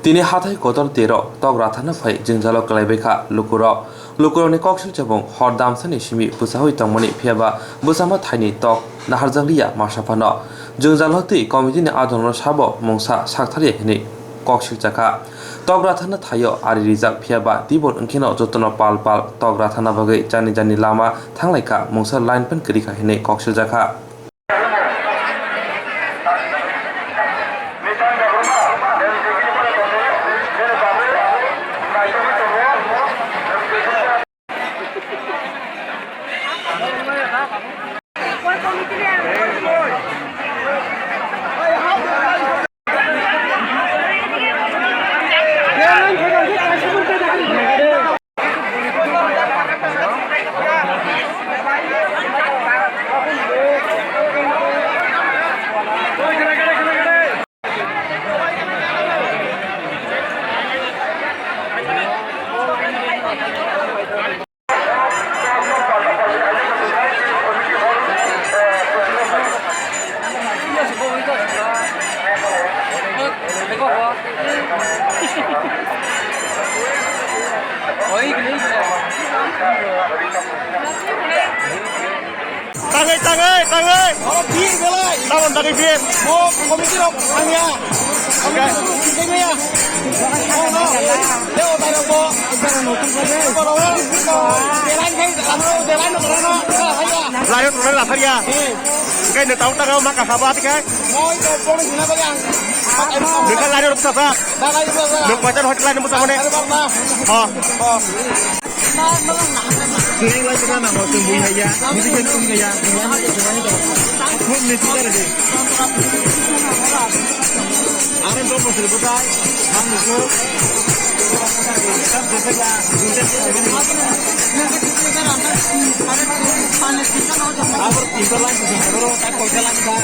তিনি হাথাই কদর তের তক রাথানা ফাই জিংজালো কলাইবেখা লুকুরনি ককসিল চেবং হর দামসানি সিমি বুসাহই তংমনি ফিয়াবা বুসাमा थाइनि तक नाहारजांलिया मासाफानो जोंजालो तै कमिटिनि आदनो साबो मंसा साकथारि हिनि ककसिल जाखा तक राथाना थायो आरि रिजाक फियाबा दिबन ओंखेनो जतनो पाल तक राथाना बागै जानि लामा थांलायखा मंसा लाइन पेन करिखा हिनि ककसिल जाखा Tangai, kalau bir belai, tahun dari bir, mau komisi rok, hanya, oke, ini ya, oh no, leo tayo po, layo tulen lah saja, oke, nih tahu tahu mak kasabat kan, mau itu pun guna bagian, dengan layo rusak sah, nuk macam hotel lain bersama nih, oh. Sungai lain juga nak mau tumbuh aja, mesti jadi tumbuh aja. Kau mesti ada deh. Ada dua pasir bukai, kamu tu. Apa tinggal lagi? Kalau tak kau jalan dah.